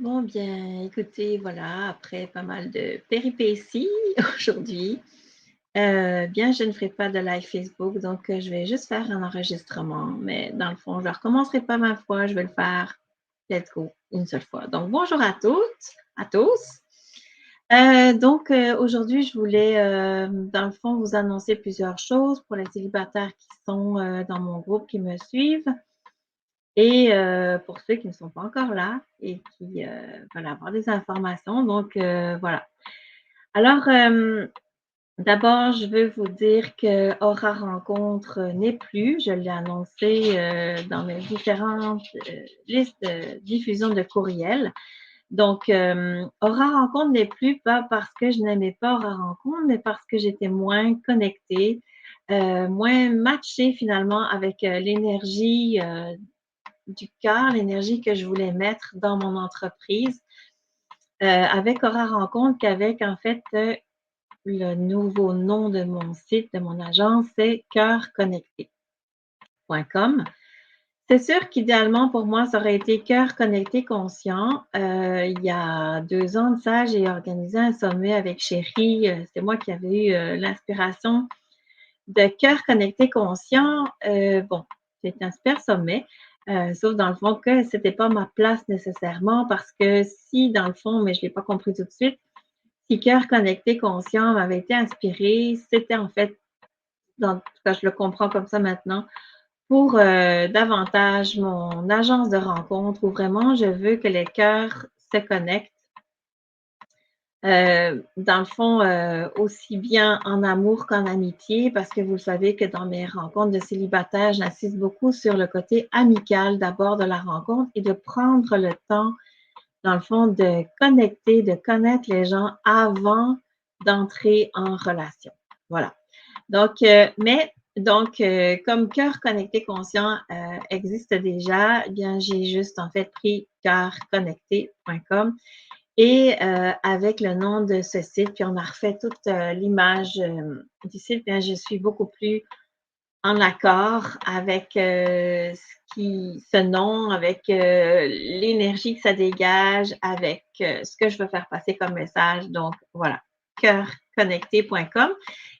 Bon, bien, écoutez, voilà, après pas mal de péripéties aujourd'hui, bien, je ne ferai pas de live Facebook, donc je vais juste faire un enregistrement. Mais dans le fond, je ne recommencerai pas 20 fois, je vais le faire, let's go, une seule fois. Donc, bonjour à toutes, à tous. Aujourd'hui, je voulais, dans le fond, vous annoncer plusieurs choses pour les célibataires qui sont dans mon groupe, qui me suivent. Et pour ceux qui ne sont pas encore là et qui, veulent avoir des informations, donc voilà. Alors, d'abord, je veux vous dire que Aura Rencontre n'est plus. Je l'ai annoncé, dans mes différentes, listes de diffusion de courriels. Donc, Aura Rencontre n'est plus, pas parce que je n'aimais pas Aura Rencontre, mais parce que j'étais moins connectée, moins matchée finalement avec, l'énergie, du cœur, l'énergie que je voulais mettre dans mon entreprise, avec Aura Rencontre qu'avec en fait, le nouveau nom de mon site, de mon agence, c'est cœurconnecté.com. C'est sûr qu'idéalement pour moi, ça aurait été Cœur connecté conscient. Il y a 2 ans de ça, j'ai organisé un sommet avec Chérie, c'est moi qui avais eu, l'inspiration de Cœur connecté conscient. Bon, c'est un super sommet, sauf dans le fond que c'était pas ma place nécessairement parce que si dans le fond, mais je l'ai pas compris tout de suite, si Cœur connecté conscient m'avait été inspiré, c'était en fait, dans tout cas je le comprends comme ça maintenant, pour, davantage mon agence de rencontre où vraiment je veux que les cœurs se connectent. Dans le fond, aussi bien en amour qu'en amitié, parce que vous le savez que dans mes rencontres de célibataires, j'insiste beaucoup sur le côté amical d'abord de la rencontre et de prendre le temps, dans le fond, de connecter, de connaître les gens avant d'entrer en relation. Voilà. Comme Cœur connecté conscient existe déjà, eh bien, j'ai juste en fait pris cœurconnecté.com et avec le nom de ce site, puis on a refait toute l'image du site, bien, je suis beaucoup plus en accord avec ce nom, avec l'énergie que ça dégage, avec ce que je veux faire passer comme message. Donc voilà, cœurconnecté.com.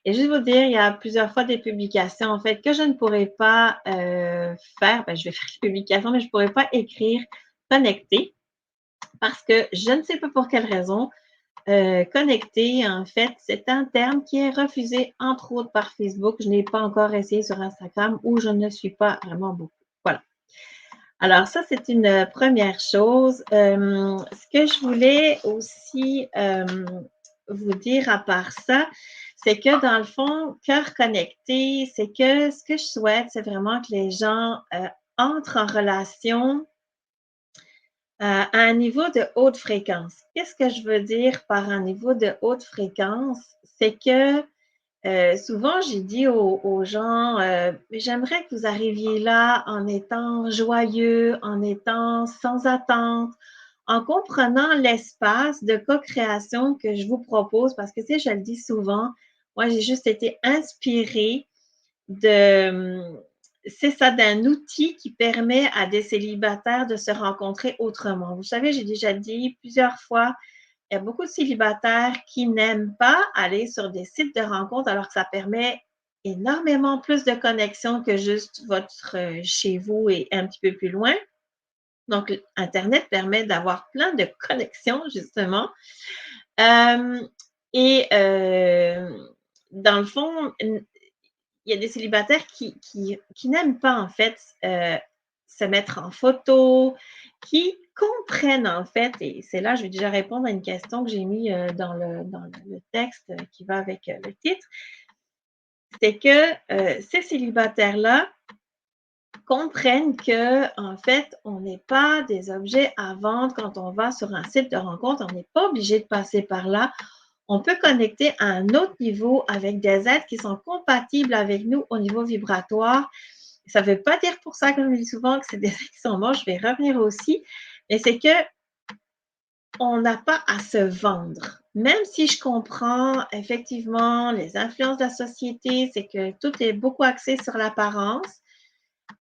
Et juste vous dire, il y a plusieurs fois des publications en fait que je ne pourrais pas faire. Ben, je vais faire des publications, mais je ne pourrais pas écrire connecté parce que je ne sais pas pour quelle raison. Connecté, en fait, c'est un terme qui est refusé, entre autres, par Facebook. Je n'ai pas encore essayé sur Instagram où je ne suis pas vraiment beaucoup. Voilà. Alors ça, c'est une première chose. Ce que je voulais aussi vous dire à part ça, c'est que dans le fond, cœur connecté, c'est que ce que je souhaite, c'est vraiment que les gens entrent en relation à un niveau de haute fréquence. Qu'est-ce que je veux dire par un niveau de haute fréquence? C'est que souvent, j'ai dit aux gens, j'aimerais que vous arriviez là en étant joyeux, en étant sans attente, en comprenant l'espace de co-création que je vous propose, parce que, tu sais, je le dis souvent, moi, j'ai juste été inspirée de c'est ça, d'un outil qui permet à des célibataires de se rencontrer autrement. Vous savez, j'ai déjà dit plusieurs fois, il y a beaucoup de célibataires qui n'aiment pas aller sur des sites de rencontres alors que ça permet énormément plus de connexions que juste votre chez vous et un petit peu plus loin. Donc, Internet permet d'avoir plein de connexions, justement. Euh, et dans le fond, il y a des célibataires qui n'aiment pas, en fait, se mettre en photo, qui comprennent, en fait, et c'est là, je vais déjà répondre à une question que j'ai mis dans le texte qui va avec le titre, c'est que ces célibataires-là comprennent que, en fait, on n'est pas des objets à vendre quand on va sur un site de rencontre. On n'est pas obligé de passer par là. On peut connecter à un autre niveau avec des êtres qui sont compatibles avec nous au niveau vibratoire. Ça ne veut pas dire pour ça, comme je dis souvent, que c'est des êtres qui sont morts. Je vais revenir aussi. Mais c'est que on n'a pas à se vendre. Même si je comprends effectivement les influences de la société, c'est que tout est beaucoup axé sur l'apparence.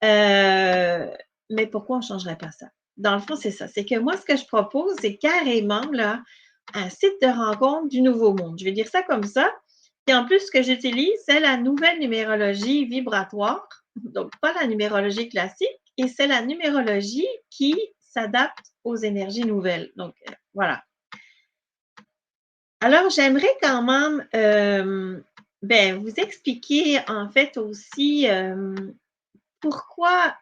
Mais pourquoi on ne changerait pas ça? dans le fond, c'est ça. C'est que moi, ce que je propose, c'est carrément là, un site de rencontre du Nouveau Monde. Je vais dire ça comme ça. Et en plus, ce que j'utilise, c'est la nouvelle numérologie vibratoire. Donc, pas la numérologie classique, et c'est la numérologie qui s'adapte aux énergies nouvelles. Donc, voilà. Alors, j'aimerais quand même vous expliquer en fait aussi pourquoi,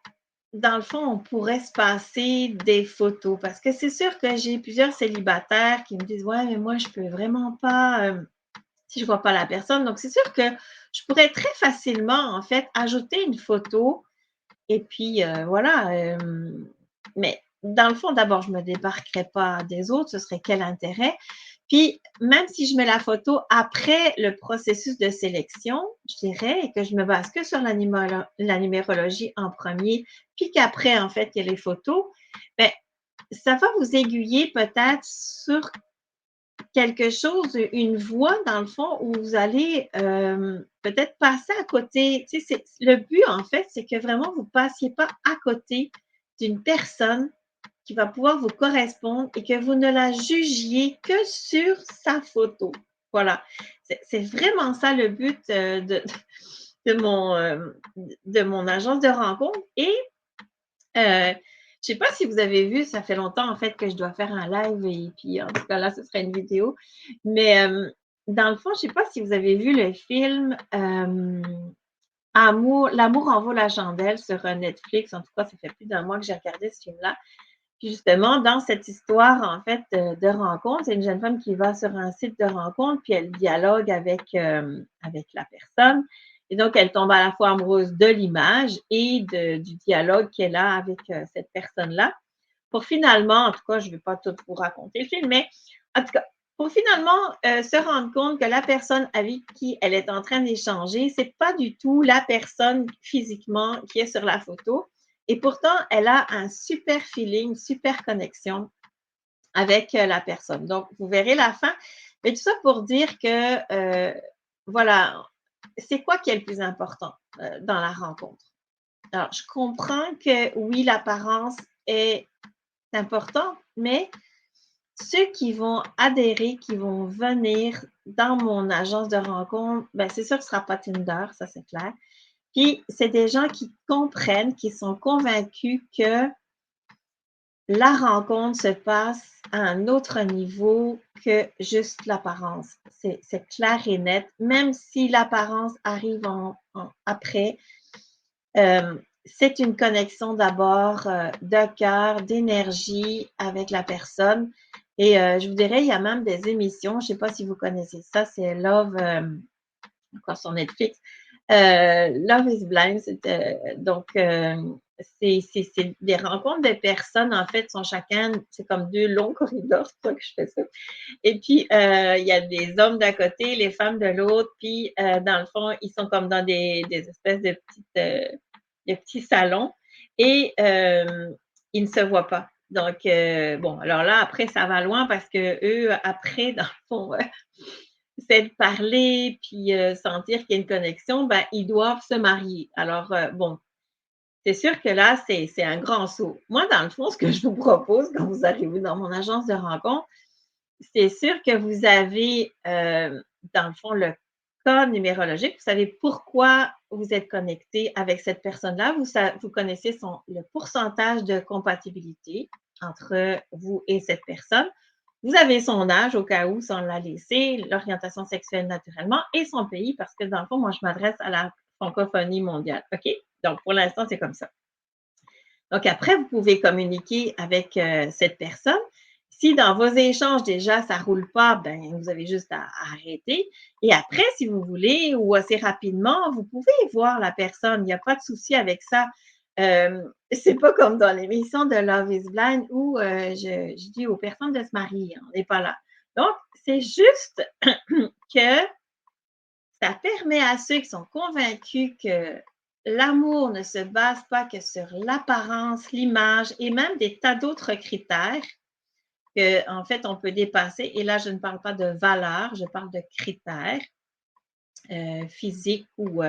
dans le fond, on pourrait se passer des photos. Parce que c'est sûr que j'ai plusieurs célibataires qui me disent ouais, mais moi, je peux vraiment pas si je vois pas la personne. Donc, c'est sûr que je pourrais très facilement, en fait, ajouter une photo et puis voilà. Mais dans le fond, d'abord, je me débarquerais pas des autres. Ce serait quel intérêt? Puis, même si je mets la photo après le processus de sélection, je dirais, et que je me base que sur la numérologie en premier, puis qu'après, en fait, il y a les photos, ben, ça va vous aiguiller peut-être sur quelque chose, une voie, dans le fond, où vous allez peut-être passer à côté. Tu sais, le but, en fait, c'est que vraiment, vous ne passiez pas à côté d'une personne qui va pouvoir vous correspondre et que vous ne la jugiez que sur sa photo. Voilà. C'est vraiment ça le but de, de mon agence de rencontre. Et je ne sais pas si vous avez vu, ça fait longtemps en fait que je dois faire un live et puis en tout cas là, ce serait une vidéo. Mais dans le fond, je ne sais pas si vous avez vu le film L'amour en vaut la chandelle sur Netflix. En tout cas, ça fait plus d'un mois que j'ai regardé ce film-là. Puis justement, dans cette histoire, en fait, de rencontre, c'est une jeune femme qui va sur un site de rencontre, puis elle dialogue avec la personne. Et donc, elle tombe à la fois amoureuse de l'image et du dialogue qu'elle a avec cette personne-là. Pour finalement, en tout cas, je ne vais pas tout vous raconter le film, mais en tout cas, pour finalement se rendre compte que la personne avec qui elle est en train d'échanger, ce n'est pas du tout la personne physiquement qui est sur la photo. Et pourtant, elle a un super feeling, super connexion avec la personne. Donc, vous verrez la fin. Mais tout ça pour dire que, voilà, c'est quoi qui est le plus important dans la rencontre? Alors, je comprends que oui, l'apparence est important, mais ceux qui vont adhérer, qui vont venir dans mon agence de rencontre, ben, c'est sûr que ce ne sera pas Tinder, ça c'est clair. Puis, c'est des gens qui comprennent, qui sont convaincus que la rencontre se passe à un autre niveau que juste l'apparence. C'est clair et net, même si l'apparence arrive après. C'est une connexion d'abord de cœur, d'énergie avec la personne. Et je vous dirais, il y a même des émissions, je ne sais pas si vous connaissez ça, c'est Love, encore sur Netflix, Love is Blind. Donc, c'est des rencontres de personnes, en fait, sont chacun, c'est comme deux longs corridors, c'est pour ça que je fais ça. Et puis, il y a des hommes d'un côté, les femmes de l'autre, puis dans le fond, ils sont comme dans des espèces de petits salons et ils ne se voient pas. Donc, bon, alors là, après, ça va loin parce que eux, après, dans le fond, c'est de parler puis sentir qu'il y a une connexion, ben, ils doivent se marier. Alors, bon, c'est sûr que là, c'est un grand saut. Moi, dans le fond, ce que je vous propose quand vous arrivez dans mon agence de rencontre, c'est sûr que vous avez, dans le fond, le code numérologique. Vous savez pourquoi vous êtes connecté avec cette personne-là. Vous connaissez le pourcentage de compatibilité entre vous et cette personne. Vous avez son âge au cas où, sans la laisser, l'orientation sexuelle naturellement et son pays parce que dans le fond, moi, je m'adresse à la francophonie mondiale. OK? Donc, pour l'instant, c'est comme ça. Donc, après, vous pouvez communiquer avec cette personne. Si dans vos échanges, déjà, ça ne roule pas, ben, vous avez juste à arrêter. Et après, si vous voulez, ou assez rapidement, vous pouvez voir la personne. Il n'y a pas de souci avec ça. C'est pas comme dans l'émission de Love is Blind où je dis aux personnes de se marier. On n'est pas là. Donc, c'est juste que ça permet à ceux qui sont convaincus que l'amour ne se base pas que sur l'apparence, l'image et même des tas d'autres critères que, en fait, on peut dépasser. Et là, je ne parle pas de valeur, je parle de critères physiques ou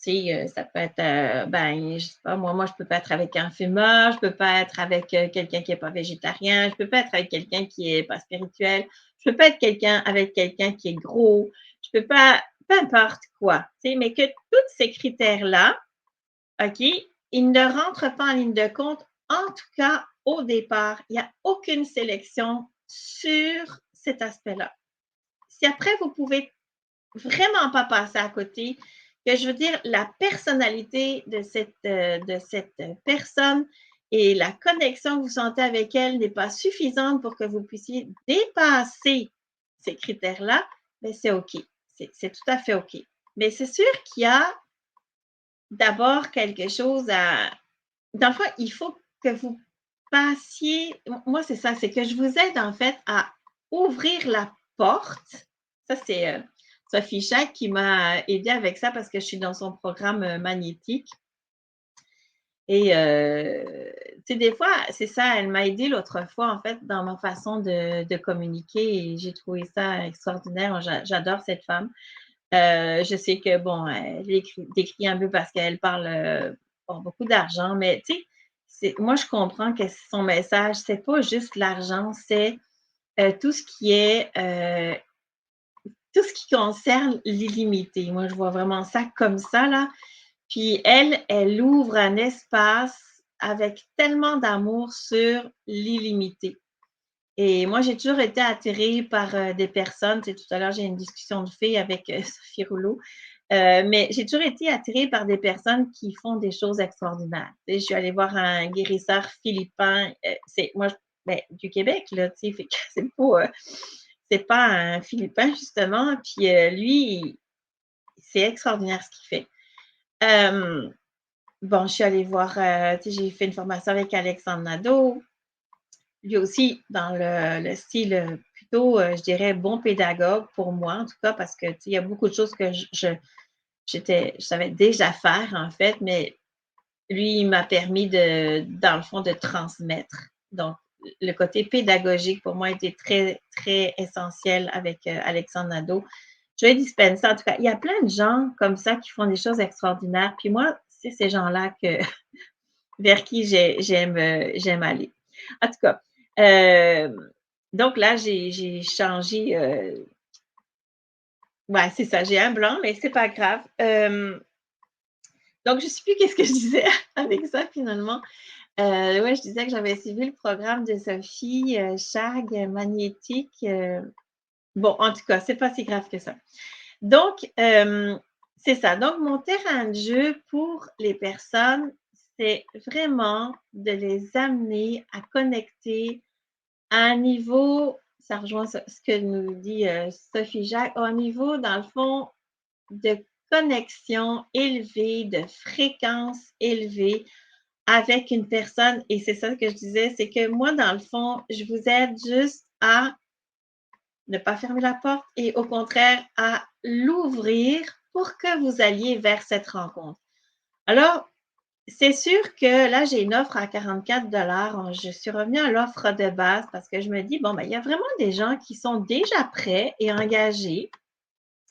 Tu sais, ça peut être, ben, je sais pas, moi, je peux pas être avec un fumeur, je peux pas être avec, quelqu'un qui est pas végétarien, je peux pas être avec quelqu'un qui est pas spirituel, je peux pas être avec quelqu'un qui est gros, je peux pas peu importe quoi, tu sais, mais que tous ces critères-là, OK, ils ne rentrent pas en ligne de compte, en tout cas au départ. Il y a aucune sélection sur cet aspect-là. Si après vous pouvez vraiment pas passer à côté, que je veux dire la personnalité de cette personne et la connexion que vous sentez avec elle n'est pas suffisante pour que vous puissiez dépasser ces critères-là, bien c'est OK. C'est tout à fait OK. Mais c'est sûr qu'il y a d'abord quelque chose à dans le fond, il faut que vous passiez moi, c'est ça, c'est que je vous aide en fait à ouvrir la porte. Ça, c'est, Sophie Chac qui m'a aidée avec ça parce que je suis dans son programme, magnétique et tu sais, des fois, c'est ça, elle m'a aidée l'autre fois, en fait, dans ma façon de communiquer et j'ai trouvé ça extraordinaire. J'adore cette femme. Je sais que, bon, elle décrit un peu parce qu'elle parle bon, beaucoup d'argent, mais tu sais, moi, je comprends que son message, c'est pas juste l'argent, c'est tout ce qui est, tout ce qui concerne l'illimité. Moi, je vois vraiment ça comme ça, là. Puis elle ouvre un espace avec tellement d'amour sur l'illimité. Et moi, j'ai toujours été attirée par des personnes. Tu sais, tout à l'heure, j'ai eu une discussion de filles avec Sophie Rouleau. Mais j'ai toujours été attirée par des personnes qui font des choses extraordinaires. Tu sais, je suis allée voir un guérisseur philippin. C'est moi, ben, du Québec, là, tu sais, fait que c'est pas un Philippin, justement. Puis lui, c'est extraordinaire ce qu'il fait. Euh, bon, je suis allée voir, tu sais, j'ai fait une formation avec Alexandre Nadeau. Lui aussi, dans le style plutôt, je dirais, bon pédagogue pour moi, en tout cas, parce que, tu sais, il y a beaucoup de choses que je savais déjà faire, en fait, mais lui, il m'a permis dans le fond, de transmettre. Donc, le côté pédagogique, pour moi, était très, très essentiel avec Alexandre Nadeau. Joey Dispenza, en tout cas, il y a plein de gens comme ça qui font des choses extraordinaires. Puis moi, c'est ces gens-là vers qui j'aime aller. En tout cas, euh, donc là, j'ai changé. Ouais, c'est ça, j'ai un blanc, mais c'est pas grave. Donc, je ne sais plus qu'est-ce que je disais avec ça finalement. Ouais, je disais que j'avais suivi le programme de Sophie Chag magnétique. Bon, en tout cas, c'est pas si grave que ça. Donc, c'est ça. Donc, mon terrain de jeu pour les personnes, c'est vraiment de les amener à connecter à un niveau, ça rejoint ce que nous dit Sophie Jacques, à un niveau, dans le fond, de connexion élevée, de fréquence élevée avec une personne. Et c'est ça que je disais, c'est que moi, dans le fond, je vous aide juste à ne pas fermer la porte et au contraire à l'ouvrir pour que vous alliez vers cette rencontre. Alors, c'est sûr que là, j'ai une offre à 44 $. Je suis revenue à l'offre de base parce que je me dis, bon, ben, il y a vraiment des gens qui sont déjà prêts et engagés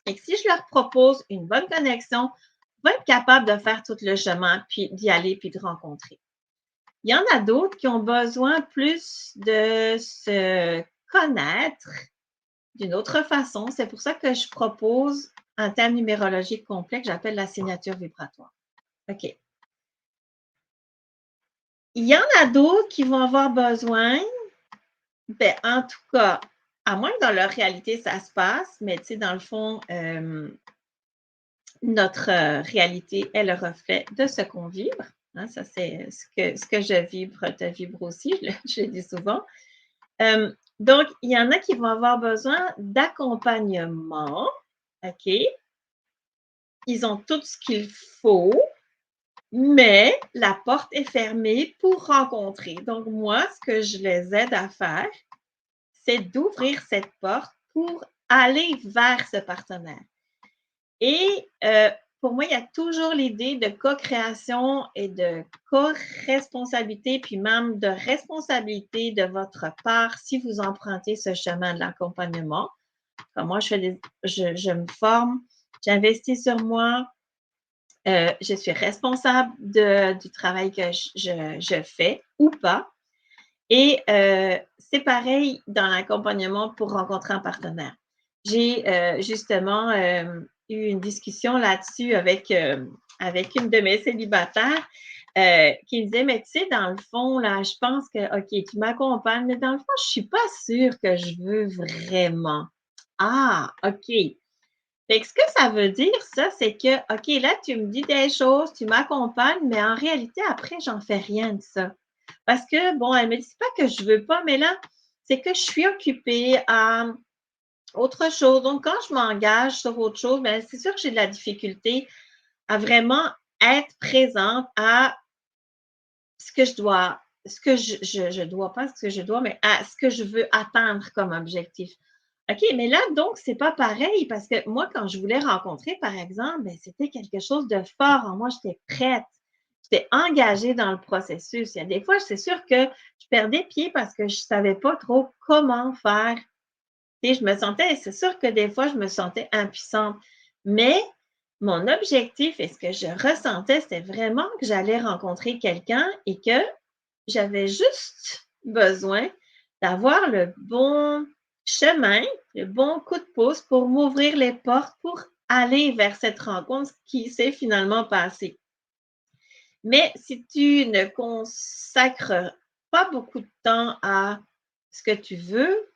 et que si je leur propose une bonne connexion, vont être capables de faire tout le chemin, puis d'y aller, puis de rencontrer. Il y en a d'autres qui ont besoin plus de se connaître d'une autre façon. C'est pour ça que je propose un thème numérologique complet que j'appelle la signature vibratoire. OK. Il y en a d'autres qui vont avoir besoin, ben, en tout cas, à moins que dans leur réalité, ça se passe, mais tu sais, dans le fond, notre réalité est le reflet de ce qu'on vibre. Hein, ça, c'est ce que je vibre, te vibre aussi, je le dis souvent. Donc, il y en a qui vont avoir besoin d'accompagnement. OK? Ils ont tout ce qu'il faut, mais la porte est fermée pour rencontrer. Donc, moi, ce que je les aide à faire, c'est d'ouvrir cette porte pour aller vers ce partenaire. Et pour moi, il y a toujours l'idée de co-création et de co-responsabilité, puis même de responsabilité de votre part si vous empruntez ce chemin de l'accompagnement. Comme moi, je me forme, j'investis sur moi, Je suis responsable du travail que je fais ou pas. Et c'est pareil dans l'accompagnement pour rencontrer un partenaire. J'ai justement eu une discussion là-dessus avec une de mes célibataires qui me disait, mais tu sais, dans le fond, là, je pense que, OK, tu m'accompagnes, mais dans le fond, je suis pas sûre que je veux vraiment. Ah, OK. Fait que ce que ça veut dire, ça, c'est que, OK, là, tu me dis des choses, tu m'accompagnes, mais en réalité, après, j'en fais rien de ça. Parce que, bon, elle me dit pas que je veux pas, mais là, c'est que je suis occupée à autre chose. Donc, quand je m'engage sur autre chose, ben, c'est sûr que j'ai de la difficulté à vraiment être présente à ce que je dois, ce que je dois, pas ce que je dois, mais à ce que je veux atteindre comme objectif. OK, mais là, donc, c'est pas pareil parce que moi, quand je voulais rencontrer, par exemple, ben, c'était quelque chose de fort en moi. J'étais prête. J'étais engagée dans le processus. Il y a des fois, c'est sûr que je perdais pied parce que je savais pas trop comment faire. Et je me sentais, c'est sûr que des fois, je me sentais impuissante. Mais mon objectif et ce que je ressentais, c'était vraiment que j'allais rencontrer quelqu'un et que j'avais juste besoin d'avoir le bon chemin, le bon coup de pouce pour m'ouvrir les portes pour aller vers cette rencontre qui s'est finalement passée. Mais si tu ne consacres pas beaucoup de temps à ce que tu veux,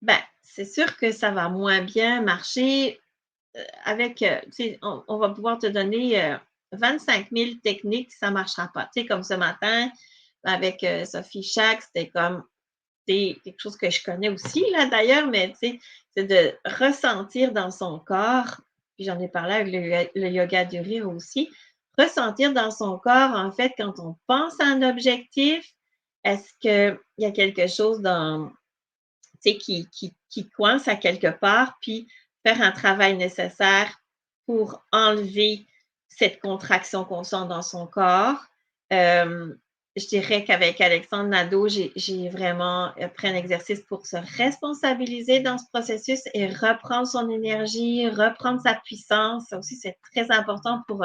ben, c'est sûr que ça va moins bien marcher avec, tu sais, on va pouvoir te donner 25 000 techniques, ça ne marchera pas. Tu sais, comme ce matin, avec Sophie Chac, c'était comme, c'est quelque chose que je connais aussi, là, d'ailleurs, mais tu sais, c'est de ressentir dans son corps, puis j'en ai parlé avec le yoga du rire aussi, ressentir dans son corps, en fait, quand on pense à un objectif, est-ce qu'il y a quelque chose dans, tu sais, qui coince à quelque part, puis faire un travail nécessaire pour enlever cette contraction qu'on sent dans son corps. Euh, je dirais qu'avec Alexandre Nadeau, j'ai vraiment pris un exercice pour se responsabiliser dans ce processus et reprendre son énergie, reprendre sa puissance. Ça aussi, c'est très important pour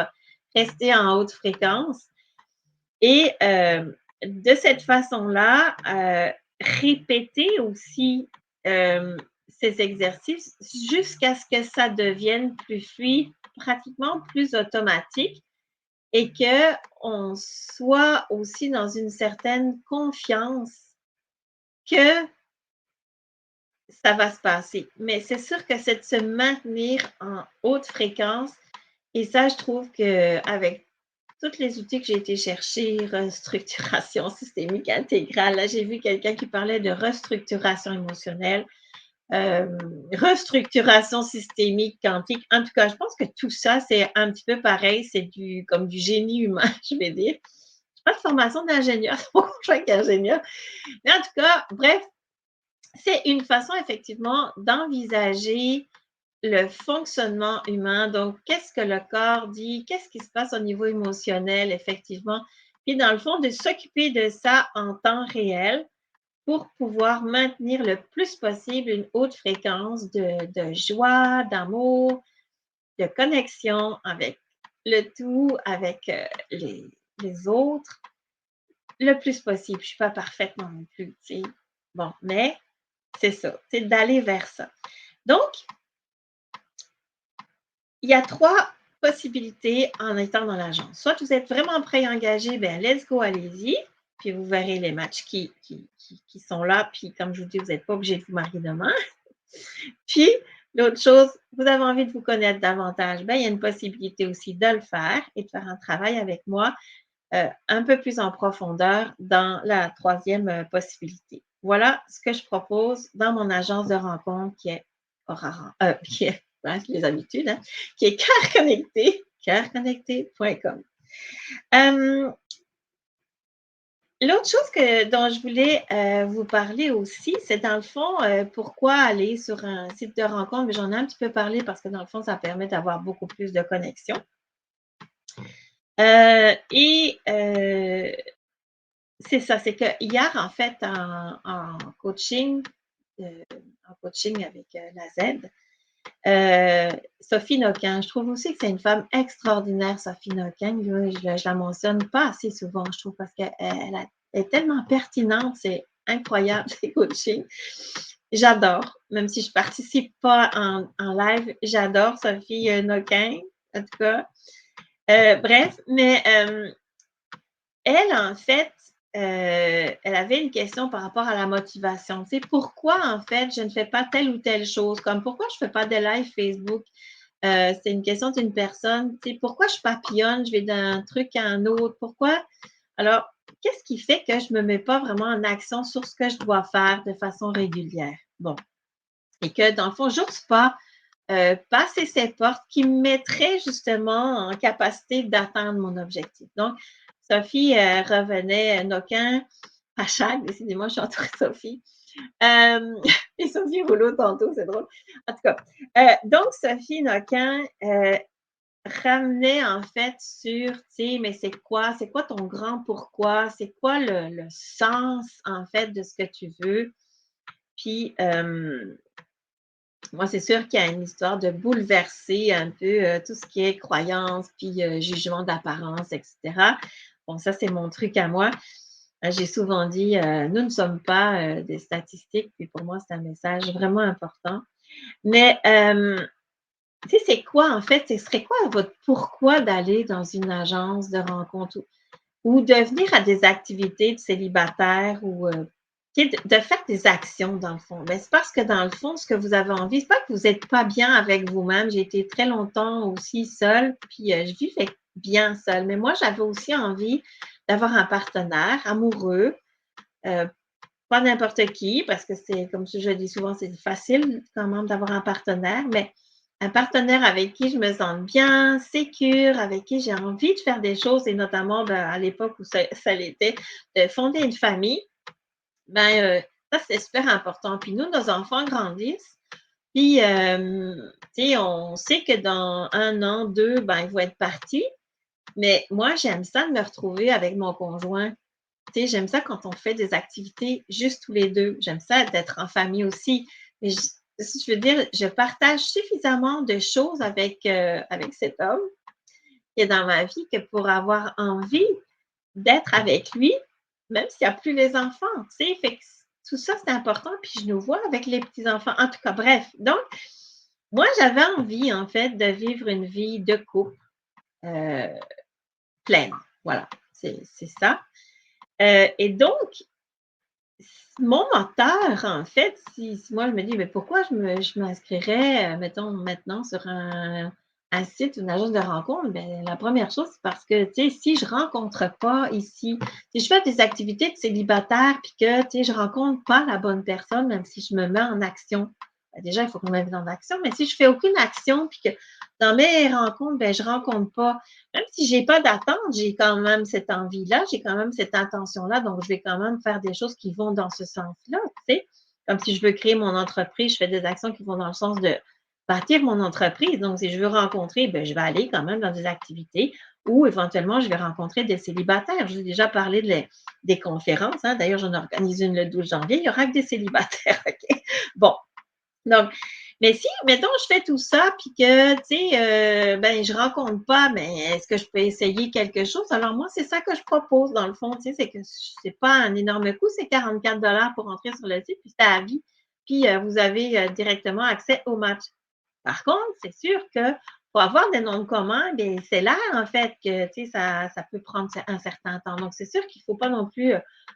rester en haute fréquence. Et de cette façon-là, répéter aussi ces exercices jusqu'à ce que ça devienne plus fluide, pratiquement plus automatique et qu'on soit aussi dans une certaine confiance que ça va se passer. Mais c'est sûr que c'est de se maintenir en haute fréquence et ça, je trouve qu'avec tous les outils que j'ai été chercher, restructuration systémique intégrale, là, j'ai vu quelqu'un qui parlait de restructuration émotionnelle, euh, restructuration systémique quantique. En tout cas, je pense que tout ça, c'est un petit peu pareil, c'est comme du génie humain, je vais dire. Je n'ai pas de formation d'ingénieur, c'est mon conjoint qui est ingénieur. Mais en tout cas, bref, c'est une façon effectivement d'envisager le fonctionnement humain. Donc, qu'est-ce que le corps dit? Qu'est-ce qui se passe au niveau émotionnel, effectivement? Puis, dans le fond, de s'occuper de ça en temps réel pour pouvoir maintenir le plus possible une haute fréquence de joie, d'amour, de connexion avec le tout, avec les autres, le plus possible. Je ne suis pas parfaite non plus, tu sais. Bon, mais c'est ça, c'est d'aller vers ça. Donc, il y a 3 possibilités en étant dans l'agence. Soit vous êtes vraiment prêt et engagé, bien, let's go, allez-y. Puis vous verrez les matchs qui sont là. Puis comme je vous dis, vous n'êtes pas obligé de vous marier demain. Puis l'autre chose, vous avez envie de vous connaître davantage, bien, il y a une possibilité aussi de le faire et de faire un travail avec moi un peu plus en profondeur dans la troisième possibilité. Voilà ce que je propose dans mon agence de rencontre qui est Aurora, qui est les habitudes, hein, qui est Cœur Connecté, cœurconnecté.com. L'autre chose dont je voulais vous parler aussi, c'est dans le fond, pourquoi aller sur un site de rencontre. J'en ai un petit peu parlé parce que dans le fond, ça permet d'avoir beaucoup plus de connexions. Et c'est ça, c'est que hier, en fait, en coaching avec la Z, Euh, Sophie Noquin, je trouve aussi que c'est une femme extraordinaire, Sophie Noquin. Je la mentionne pas assez souvent, je trouve, parce qu'elle est tellement pertinente, c'est incroyable, ses coachings. J'adore, même si je participe pas en live, j'adore Sophie Noquin, en tout cas. Bref, mais elle, en fait, elle avait une question par rapport à la motivation. Tu sais, pourquoi, en fait, je ne fais pas telle ou telle chose? Comme pourquoi je ne fais pas de live Facebook? C'est une question d'une personne. Tu sais, pourquoi je papillonne? Je vais d'un truc à un autre. Pourquoi? Alors, qu'est-ce qui fait que je ne me mets pas vraiment en action sur ce que je dois faire de façon régulière? Bon. Et que, dans le fond, j'ose pas passer ces portes qui me mettraient justement en capacité d'atteindre mon objectif. Donc, Sophie revenait, Noquin, Pachag, décidément, je suis entourée de Sophie. Et Sophie Rouleau tantôt, c'est drôle. En tout cas, donc Sophie Noquin ramenait en fait sur, tu sais, mais c'est quoi ton grand pourquoi, c'est quoi le sens en fait de ce que tu veux. Puis, moi, c'est sûr qu'il y a une histoire de bouleverser un peu tout ce qui est croyance, puis jugement d'apparence, etc. Bon, ça, c'est mon truc à moi. J'ai souvent dit, nous ne sommes pas des statistiques, puis pour moi, c'est un message vraiment important. Mais, tu sais, c'est quoi, en fait, ce serait quoi votre pourquoi d'aller dans une agence de rencontre ou de venir à des activités de célibataires ou de faire des actions dans le fond. Mais c'est parce que dans le fond, ce que vous avez envie, c'est pas que vous n'êtes pas bien avec vous-même. J'ai été très longtemps aussi seule, puis je vivais bien seule. Mais moi, j'avais aussi envie d'avoir un partenaire amoureux, euh, pas n'importe qui, parce que c'est, comme je dis souvent, c'est facile quand même d'avoir un partenaire, mais un partenaire avec qui je me sens bien, sécure, avec qui j'ai envie de faire des choses, et notamment à l'époque où ça l'était, de fonder une famille, ben ça, c'est super important. Puis nous, nos enfants grandissent, puis on sait que dans 1 an, 2, ben, ils vont être partis, mais moi, j'aime ça de me retrouver avec mon conjoint. Tu sais, j'aime ça quand on fait des activités juste tous les deux. J'aime ça d'être en famille aussi. Mais je veux dire, je partage suffisamment de choses avec cet homme qui est dans ma vie que pour avoir envie d'être avec lui, même s'il n'y a plus les enfants. Tu sais, fait que tout ça, c'est important. Puis je nous vois avec les petits-enfants. En tout cas, bref. Donc, moi, j'avais envie, en fait, de vivre une vie de couple euh, pleine. Voilà, c'est ça. Et donc, mon moteur, en fait, si moi je me dis, mais pourquoi je m'inscrirais, mettons, maintenant sur un site, une agence de rencontre, bien, la première chose, c'est parce que, tu sais, si je ne rencontre pas ici, si je fais des activités de célibataire, puis que, tu sais, je ne rencontre pas la bonne personne, même si je me mets en action, bien, déjà, il faut qu'on me mette en action, mais si je ne fais aucune action, puis que dans mes rencontres, ben, je ne rencontre pas, même si je n'ai pas d'attente, j'ai quand même cette envie-là, j'ai quand même cette intention-là, donc je vais quand même faire des choses qui vont dans ce sens-là, tu sais. Comme si je veux créer mon entreprise, je fais des actions qui vont dans le sens de bâtir mon entreprise. Donc, si je veux rencontrer, ben, je vais aller quand même dans des activités où éventuellement je vais rencontrer des célibataires. Je vous ai déjà parlé des conférences. Hein. D'ailleurs, j'en organise une le 12 janvier. Il y aura que des célibataires. OK? Bon, donc, mais si, mettons, je fais tout ça, puis que, tu sais, ben, je rencontre pas, mais est-ce que je peux essayer quelque chose? Alors, moi, c'est ça que je propose, dans le fond, tu sais, c'est que c'est pas un énorme coût, c'est 44 $ pour entrer sur le site, puis c'est à vie. Puis, vous avez directement accès au match. Par contre, c'est sûr que pour avoir des noms communs, bien, c'est là, en fait, que, tu sais, ça peut prendre un certain temps. Donc, c'est sûr qu'il ne faut pas non plus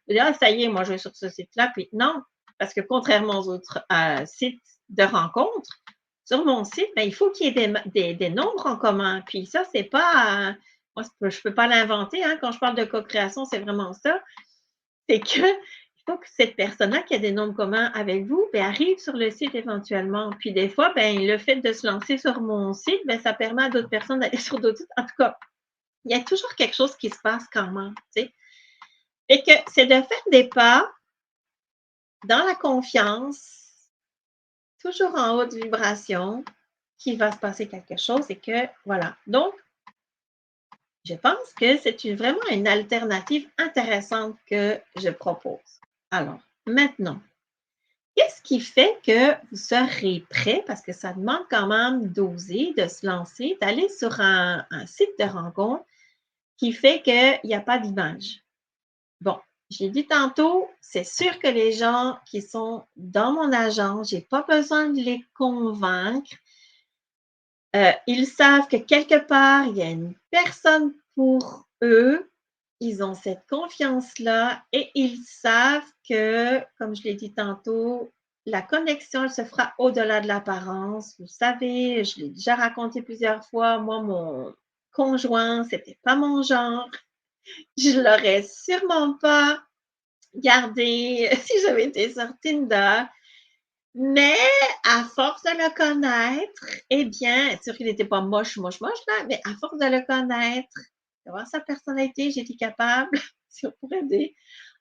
dire, ah, ça y est, moi, je vais sur ce site-là, puis non, parce que contrairement aux autres sites de rencontres, sur mon site, bien, il faut qu'il y ait des nombres en commun. Puis ça, c'est pas, moi, je ne peux pas l'inventer, hein, quand je parle de co-création, c'est vraiment ça. C'est que il faut que cette personne-là qui a des nombres communs avec vous, bien, arrive sur le site éventuellement. Puis des fois, bien, le fait de se lancer sur mon site, bien, ça permet à d'autres personnes d'aller sur d'autres sites. En tout cas, il y a toujours quelque chose qui se passe quand même. Tu sais. Fait que c'est de faire des pas dans la confiance, toujours en haute vibration, qu'il va se passer quelque chose et que voilà. Donc, je pense que c'est vraiment une alternative intéressante que je propose. Alors, maintenant, qu'est-ce qui fait que vous serez prêt, parce que ça demande quand même d'oser, de se lancer, d'aller sur un site de rencontre qui fait qu'il y a pas d'image? Bon, j'ai dit tantôt, c'est sûr que les gens qui sont dans mon agence, j'ai pas besoin de les convaincre. Ils savent que quelque part, il y a une personne pour eux. Ils ont cette confiance-là et ils savent que, comme je l'ai dit tantôt, la connexion, elle se fera au-delà de l'apparence. Vous savez, je l'ai déjà raconté plusieurs fois, moi, mon conjoint, c'était pas mon genre. Je l'aurais sûrement pas gardé si j'avais été sur Tinder. Mais à force de le connaître, eh bien, c'est sûr qu'il n'était pas moche, moche, moche, là, mais à force de le connaître, de voir sa personnalité, j'ai été capable, si on pourrait dire.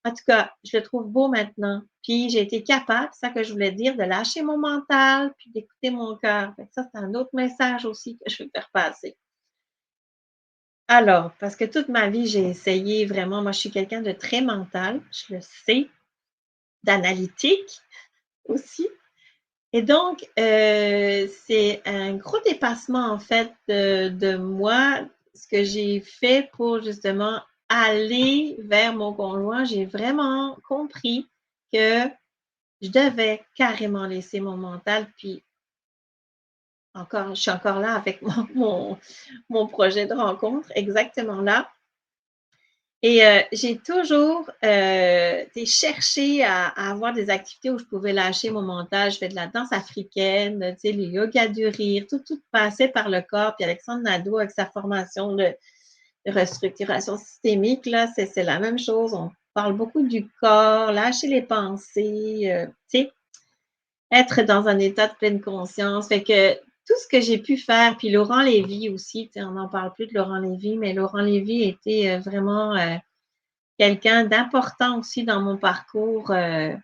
En tout cas, je le trouve beau maintenant. Puis j'ai été capable, c'est ça que je voulais dire, de lâcher mon mental, puis d'écouter mon cœur. Fait que ça, c'est un autre message aussi que je veux faire passer. Alors, parce que toute ma vie, j'ai essayé vraiment, moi, je suis quelqu'un de très mental, je le sais, d'analytique aussi. Et donc, c'est un gros dépassement, en fait, de moi, ce que j'ai fait pour justement aller vers mon conjoint. J'ai vraiment compris que je devais carrément laisser mon mental, puis encore, je suis encore là avec mon projet de rencontre, exactement là. Et j'ai toujours été chercher à avoir des activités où je pouvais lâcher mon mental. Je fais de la danse africaine, tu sais, le yoga du rire, tout passait par le corps. Puis Alexandre Nadeau, avec sa formation de restructuration systémique, là, c'est la même chose. On parle beaucoup du corps, lâcher les pensées, tu sais, être dans un état de pleine conscience. Fait que tout ce que j'ai pu faire, puis Laurent Lévy aussi, tu sais, on n'en parle plus de Laurent Lévy, mais Laurent Lévy était vraiment quelqu'un d'important aussi dans mon parcours. Ça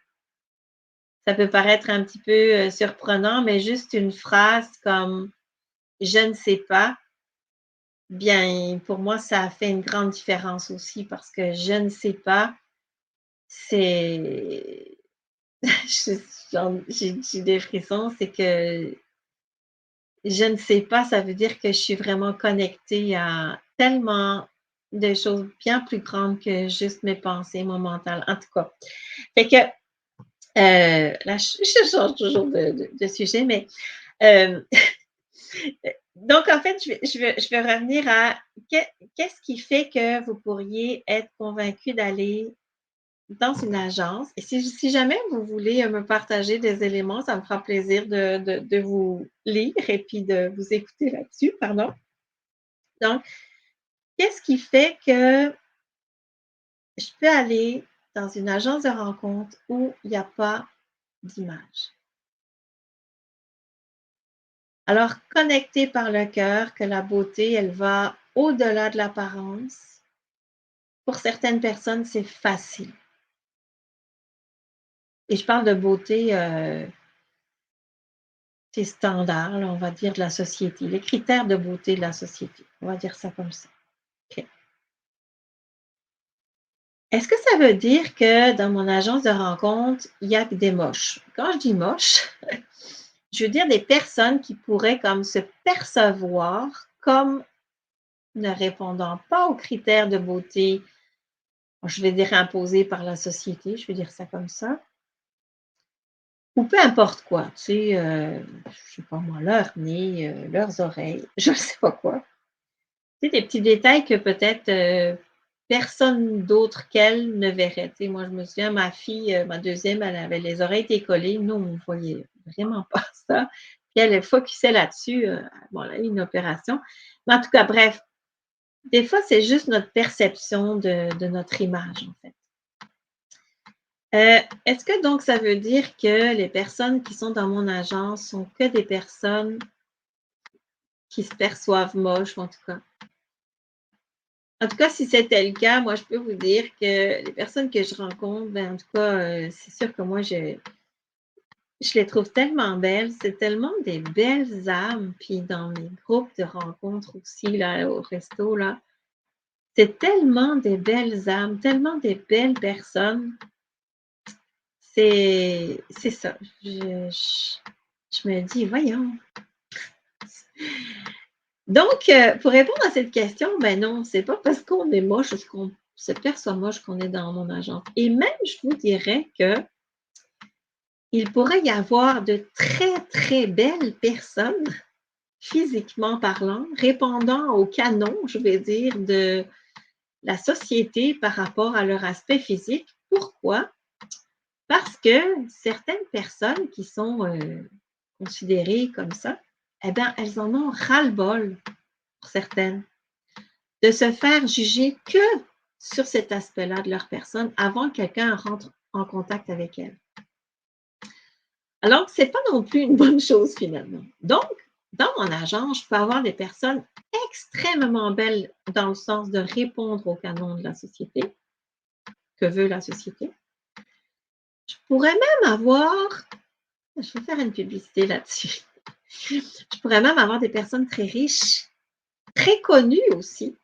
peut paraître un petit peu surprenant, mais juste une phrase comme je ne sais pas, bien, pour moi, ça a fait une grande différence aussi parce que je ne sais pas, c'est. J'ai des frissons, c'est que je ne sais pas, ça veut dire que je suis vraiment connectée à tellement de choses bien plus grandes que juste mes pensées, mon mental. En tout cas. Fait que là, je change toujours de sujet, mais euh, donc en fait, je vais revenir à qu'est-ce qui fait que vous pourriez être convaincu d'aller dans une agence. Et si jamais vous voulez me partager des éléments, ça me fera plaisir de vous lire et puis de vous écouter là-dessus, pardon. Donc, qu'est-ce qui fait que je peux aller dans une agence de rencontre où il n'y a pas d'image? Alors, connecter par le cœur que la beauté, elle va au-delà de l'apparence. Pour certaines personnes, c'est facile. Et je parle de beauté, c'est standard, là, on va dire, de la société, les critères de beauté de la société. On va dire ça comme ça. OK. Est-ce que ça veut dire que dans mon agence de rencontre, il y a des moches? Quand je dis moche, je veux dire des personnes qui pourraient comme se percevoir comme ne répondant pas aux critères de beauté, je vais dire imposés par la société, je vais dire ça comme ça, ou peu importe quoi, tu sais, je sais pas moi, leur nez, leurs oreilles, je ne sais pas quoi. Tu sais, des petits détails que peut-être, personne d'autre qu'elle ne verrait. Tu sais, moi, je me souviens, ma fille, ma deuxième, elle avait les oreilles décollées. Nous, on ne voyait vraiment pas ça. Puis elle focusait là-dessus, bon, elle a eu une opération. Mais en tout cas, bref, des fois, c'est juste notre perception de notre image, en fait. Est-ce que donc ça veut dire que les personnes qui sont dans mon agence sont que des personnes qui se perçoivent moches, en tout cas? En tout cas, si c'était le cas, moi, je peux vous dire que les personnes que je rencontre, ben, en tout cas, c'est sûr que moi, je les trouve tellement belles. C'est tellement des belles âmes. Puis dans mes groupes de rencontres aussi, là, au resto, là, c'est tellement des belles âmes, tellement des belles personnes. c'est ça. Je me dis, voyons. Donc, pour répondre à cette question, ben non, c'est pas parce qu'on est moche ou qu'on se perçoit moche qu'on est dans mon agence. Et même, je vous dirais que il pourrait y avoir de très, très belles personnes, physiquement parlant, répondant au canon, je vais dire, de la société par rapport à leur aspect physique. Pourquoi? Parce que certaines personnes qui sont considérées comme ça, eh bien, elles en ont ras-le-bol, pour certaines, de se faire juger que sur cet aspect-là de leur personne avant que quelqu'un rentre en contact avec elles. Alors, ce n'est pas non plus une bonne chose finalement. Donc, dans mon agence, je peux avoir des personnes extrêmement belles dans le sens de répondre au canon de la société, que veut la société. Je pourrais même avoir, je vais faire une publicité là-dessus, je pourrais même avoir des personnes très riches, très connues aussi,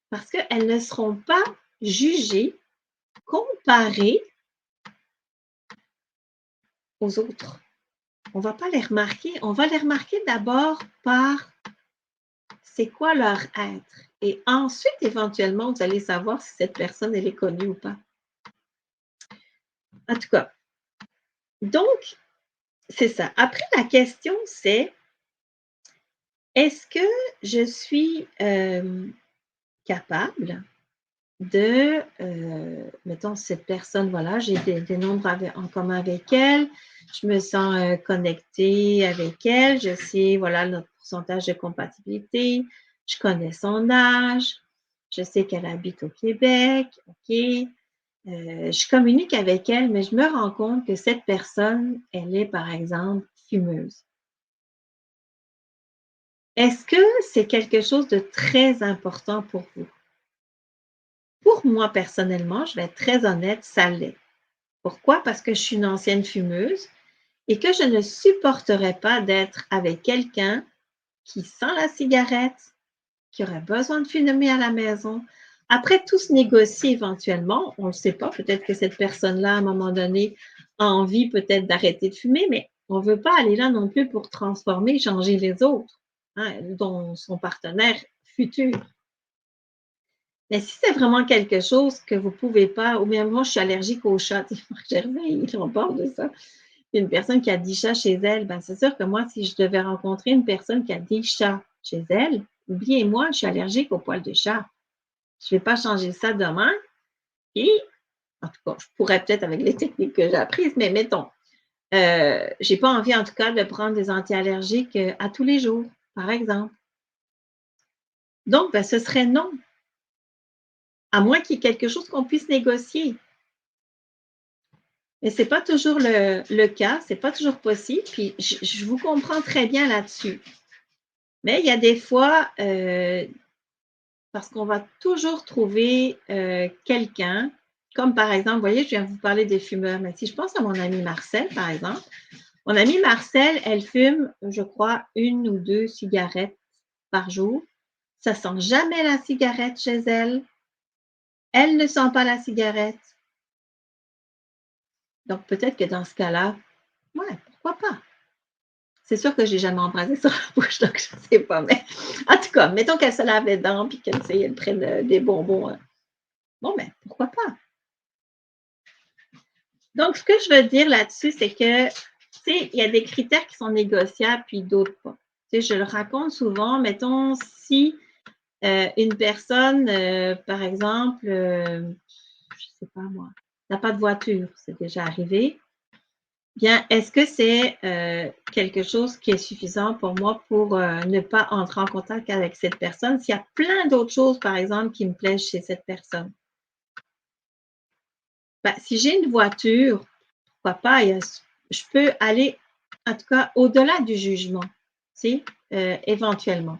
parce qu'elles ne seront pas jugées, comparées aux autres. On ne va pas les remarquer. On va les remarquer d'abord par c'est quoi leur être. Et ensuite, éventuellement, vous allez savoir si cette personne, elle est connue ou pas. En tout cas, donc, c'est ça. Après, la question, c'est est-ce que je suis capable de, mettons, cette personne, voilà, j'ai des nombres en commun avec elle, je me sens connectée avec elle, je sais, voilà, notre pourcentage de compatibilité, je connais son âge, je sais qu'elle habite au Québec, OK, je communique avec elle, mais je me rends compte que cette personne, elle est, par exemple, fumeuse. Est-ce que c'est quelque chose de très important pour vous? Pour moi, personnellement, je vais être très honnête, ça l'est. Pourquoi? Parce que je suis une ancienne fumeuse et que je ne supporterais pas d'être avec quelqu'un qui sent la cigarette, qui aurait besoin de fumer à la maison. Après, tout se négocie éventuellement. On ne le sait pas. Peut-être que cette personne-là, à un moment donné, a envie peut-être d'arrêter de fumer, mais on ne veut pas aller là non plus pour transformer, changer les autres, hein, dont son partenaire futur. Mais si c'est vraiment quelque chose que vous ne pouvez pas, ou bien moi, je suis allergique aux chats, Gervais, on parle de ça. Une personne qui a 10 chats chez elle, ben c'est sûr que moi, si je devais rencontrer une personne qui a 10 chats chez elle, oubliez-moi, je suis allergique aux poils de chat. Je ne vais pas changer ça demain. Et, en tout cas, je pourrais peut-être avec les techniques que j'ai apprises, mais mettons, je n'ai pas envie en tout cas de prendre des anti-allergiques à tous les jours, par exemple. Donc, ben, ce serait non, à moins qu'il y ait quelque chose qu'on puisse négocier. Mais ce n'est pas toujours le cas, ce n'est pas toujours possible, puis je vous comprends très bien là-dessus. Mais il y a des fois, parce qu'on va toujours trouver quelqu'un, comme par exemple, vous voyez, je viens de vous parler des fumeurs, mais si je pense à mon amie Marcel, par exemple, mon amie Marcel, elle fume, je crois, 1 ou 2 cigarettes par jour. Ça ne sent jamais la cigarette chez elle. Elle ne sent pas la cigarette. Donc, peut-être que dans ce cas-là, ouais, pourquoi pas? C'est sûr que je n'ai jamais embrassé sur la bouche, donc je ne sais pas. Mais en tout cas, mettons qu'elle se lave les dents et qu'elle prenne des bonbons. Bon, ben, pourquoi pas? Donc, ce que je veux dire là-dessus, c'est que, tu sais, il y a des critères qui sont négociables, puis d'autres pas. Tu sais, je le raconte souvent, mettons, si une personne, par exemple, je ne sais pas moi, n'a pas de voiture, c'est déjà arrivé, bien, est-ce que c'est quelque chose qui est suffisant pour moi pour ne pas entrer en contact avec cette personne s'il y a plein d'autres choses, par exemple, qui me plaisent chez cette personne? Ben, si j'ai une voiture, pourquoi pas, je peux aller, en tout cas, au-delà du jugement, tu sais, éventuellement.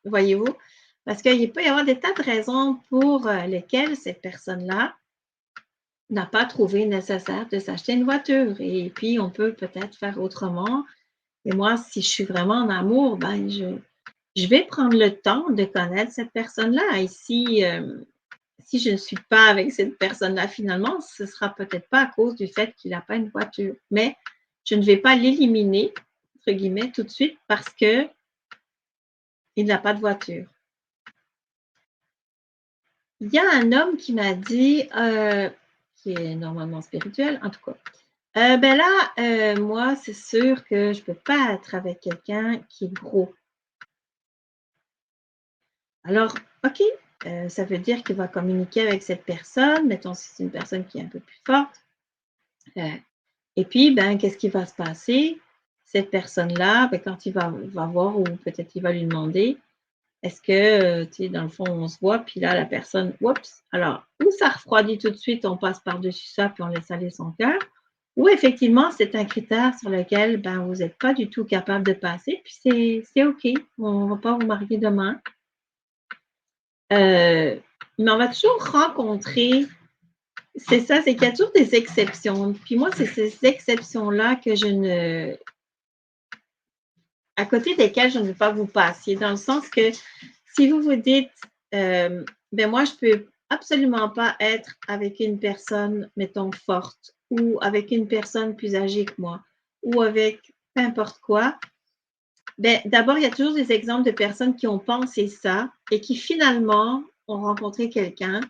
Voyez-vous? Parce qu'il peut y avoir des tas de raisons pour lesquelles cette personne-là n'a pas trouvé nécessaire de s'acheter une voiture. Et puis, on peut peut-être faire autrement. Et moi, si je suis vraiment en amour, ben, je vais prendre le temps de connaître cette personne-là. Et si si je ne suis pas avec cette personne-là, finalement, ce ne sera peut-être pas à cause du fait qu'il n'a pas une voiture. Mais je ne vais pas l'éliminer, entre guillemets, tout de suite parce qu'il n'a pas de voiture. Il y a un homme qui m'a dit, qui est normalement spirituel, en tout cas. Ben là, moi, c'est sûr que je ne peux pas être avec quelqu'un qui est gros. Alors, OK, ça veut dire qu'il va communiquer avec cette personne, mettons si c'est une personne qui est un peu plus forte. Et puis, ben, qu'est-ce qui va se passer? Cette personne-là, ben, quand il va voir ou peut-être il va lui demander, est-ce que, tu sais, dans le fond, on se voit, puis là, la personne, oups, alors, ou ça refroidit tout de suite, on passe par-dessus ça, puis on laisse aller son cœur, ou effectivement, c'est un critère sur lequel, ben, vous n'êtes pas du tout capable de passer, puis c'est OK, on ne va pas vous marier demain. Mais on va toujours rencontrer, c'est ça, c'est qu'il y a toujours des exceptions. Puis moi, c'est ces exceptions-là que je ne, à côté desquelles je ne veux pas vous passiez, dans le sens que si vous vous dites, ben moi, je peux absolument pas être avec une personne, mettons, forte, ou avec une personne plus âgée que moi, ou avec peu importe quoi, ben, d'abord, il y a toujours des exemples de personnes qui ont pensé ça et qui finalement ont rencontré quelqu'un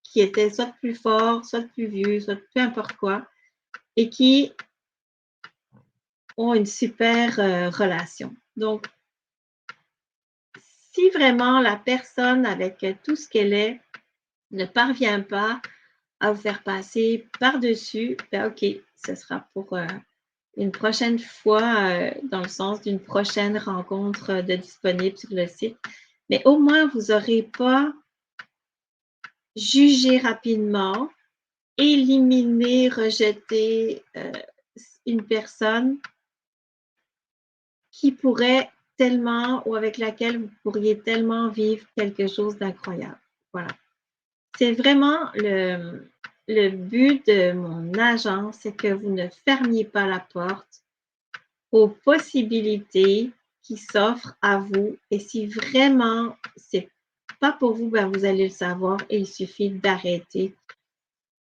qui était soit plus fort, soit plus vieux, soit peu importe quoi, et qui ont une super relation. Donc, si vraiment la personne, avec tout ce qu'elle est, ne parvient pas à vous faire passer par-dessus, ben OK, ce sera pour une prochaine fois, dans le sens d'une prochaine rencontre de disponible sur le site. Mais au moins, vous n'aurez pas jugé rapidement, éliminé, rejeté une personne qui pourrait tellement ou avec laquelle vous pourriez tellement vivre quelque chose d'incroyable. Voilà. C'est vraiment le but de mon agence, c'est que vous ne fermiez pas la porte aux possibilités qui s'offrent à vous. Et si vraiment c'est pas pour vous, ben vous allez le savoir et il suffit d'arrêter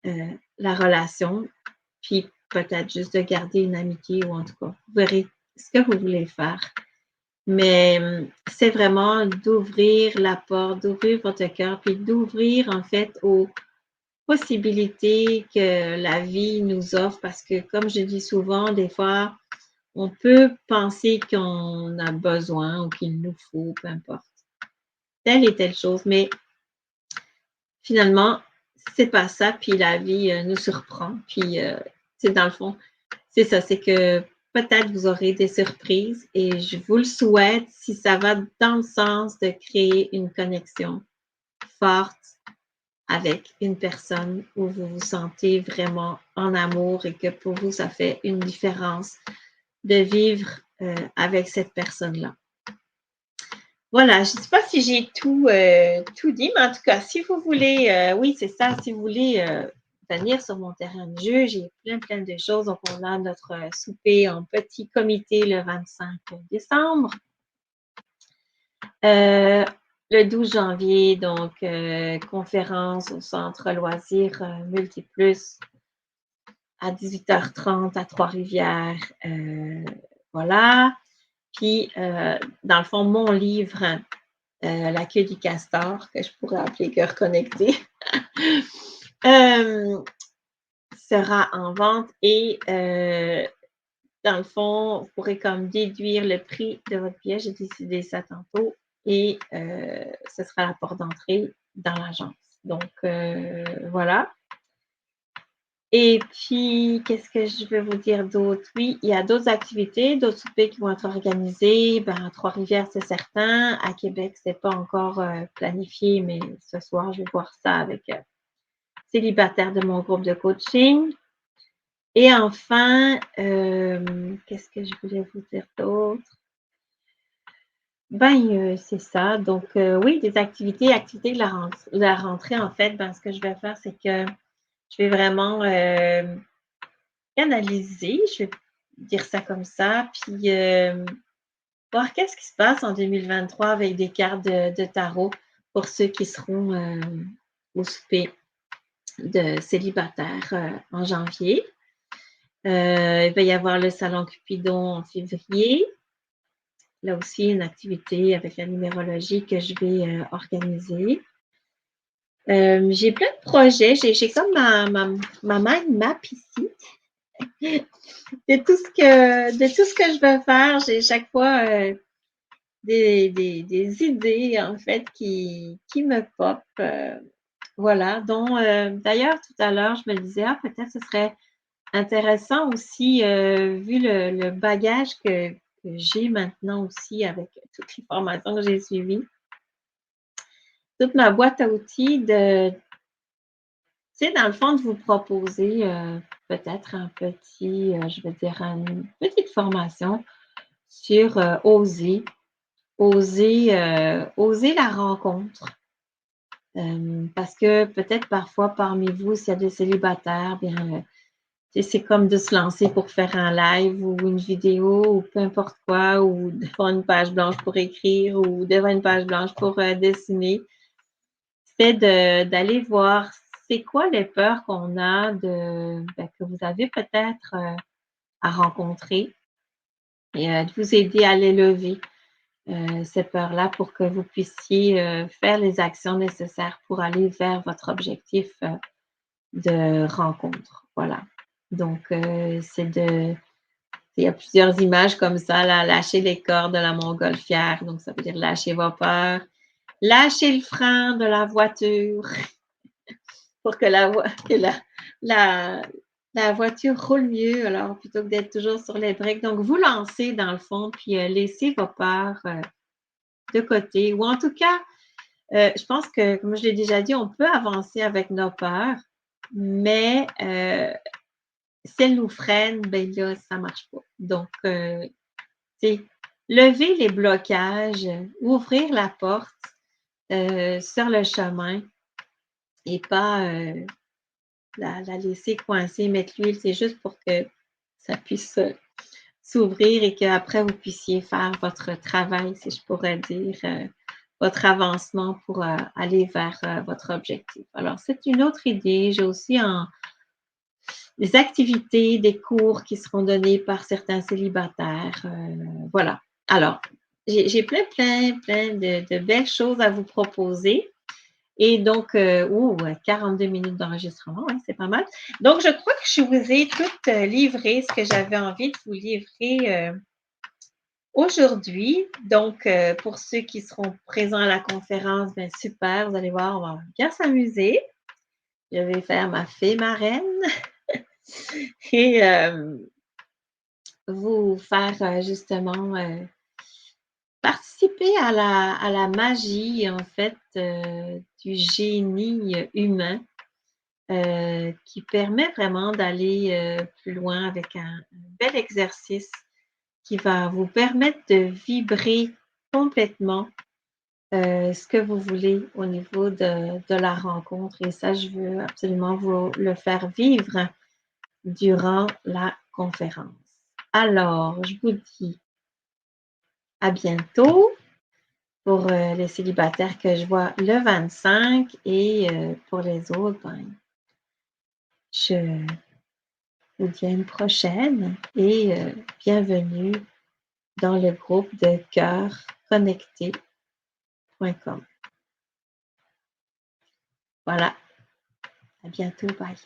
la relation, puis peut-être juste de garder une amitié ou en tout cas, vous verrez ce que vous voulez faire. Mais c'est vraiment d'ouvrir la porte, d'ouvrir votre cœur, puis d'ouvrir en fait aux possibilités que la vie nous offre parce que, comme je dis souvent, des fois, on peut penser qu'on a besoin ou qu'il nous faut, peu importe, telle et telle chose, mais finalement, c'est pas ça, puis la vie nous surprend. Puis, c'est dans le fond, c'est ça, c'est que peut-être vous aurez des surprises et je vous le souhaite si ça va dans le sens de créer une connexion forte avec une personne où vous vous sentez vraiment en amour et que pour vous, ça fait une différence de vivre avec cette personne-là. Voilà, je ne sais pas si j'ai tout dit, mais en tout cas, si vous voulez, oui, c'est ça, si vous voulez venir sur mon terrain de jeu, j'ai plein de choses. Donc, on a notre souper en petit comité le 25 décembre. Le 12 janvier, donc, conférence au Centre Loisirs Multiplus à 18h30 à Trois-Rivières. Voilà. Puis, dans le fond, mon livre, La queue du castor, que je pourrais appeler Cœur connecté, sera en vente et dans le fond, vous pourrez comme déduire le prix de votre billet. J'ai décidé ça tantôt et ce sera la porte d'entrée dans l'agence. Donc, voilà. Et puis, qu'est-ce que je vais vous dire d'autre? Oui, il y a d'autres activités, d'autres soupers qui vont être organisés. Ben, à Trois-Rivières, c'est certain. À Québec, c'est pas encore planifié, mais ce soir, je vais voir ça avec célibataire de mon groupe de coaching. Et enfin, qu'est-ce que je voulais vous dire d'autre? Ben, c'est ça. Donc, oui, des activités de la rentrée, en fait, ben, ce que je vais faire, c'est que je vais vraiment canaliser, je vais dire ça comme ça, puis voir qu'est-ce qui se passe en 2023 avec des cartes de tarot pour ceux qui seront au souper de célibataires en janvier. Il va y avoir le salon Cupidon en février. Là aussi, une activité avec la numérologie que je vais organiser. J'ai plein de projets. J'ai comme ma mind map ici de tout ce que je veux faire. J'ai chaque fois des idées, en fait, qui me pop. Voilà. Dont, d'ailleurs, tout à l'heure, je me disais, ah, peut-être ce serait intéressant aussi, vu le bagage que j'ai maintenant aussi avec toutes les formations que j'ai suivies, toute ma boîte à outils de, tu sais, dans le fond, de vous proposer peut-être un petit, je veux dire, une petite formation sur oser la rencontre. Parce que peut-être parfois parmi vous, s'il y a des célibataires, bien, c'est comme de se lancer pour faire un live ou une vidéo ou peu importe quoi, ou devant une page blanche pour écrire ou devant une page blanche pour dessiner. C'est d'aller voir c'est quoi les peurs qu'on a que vous avez peut-être à rencontrer et de vous aider à les lever, ces peurs-là, pour que vous puissiez faire les actions nécessaires pour aller vers votre objectif de rencontre. Voilà. Donc, il y a plusieurs images comme ça, là, lâcher les cordes de la montgolfière. Donc, ça veut dire lâcher vos peurs, lâcher le frein de la voiture pour que la, la voiture roule mieux, alors plutôt que d'être toujours sur les briques. Donc, vous lancez dans le fond, puis laissez vos peurs de côté. Ou en tout cas, je pense que, comme je l'ai déjà dit, on peut avancer avec nos peurs, mais si elles nous freinent, ben là, ça ne marche pas. Donc, c'est lever les blocages, ouvrir la porte sur le chemin et pas la laisser coincer, mettre l'huile. C'est juste pour que ça puisse s'ouvrir et qu'après, vous puissiez faire votre travail, si je pourrais dire, votre avancement pour aller vers votre objectif. Alors, c'est une autre idée. J'ai aussi des activités, des cours qui seront donnés par certains célibataires. Voilà. Alors, j'ai plein de belles choses à vous proposer. Et donc, 42 minutes d'enregistrement, hein, c'est pas mal. Donc, je crois que je vous ai tout livré ce que j'avais envie de vous livrer aujourd'hui. Donc, pour ceux qui seront présents à la conférence, bien super, vous allez voir, on va bien s'amuser. Je vais faire ma fée marraine et vous faire justement participer à la magie, en fait, du génie humain qui permet vraiment d'aller plus loin avec un bel exercice qui va vous permettre de vibrer complètement ce que vous voulez au niveau de la rencontre. Et ça, je veux absolument vous le faire vivre durant la conférence. Alors, je vous dis à bientôt pour les célibataires que je vois le 25 et pour les autres, ben, je vous dis à une prochaine et bienvenue dans le groupe de cœurconnecté.com. Voilà, à bientôt, bye.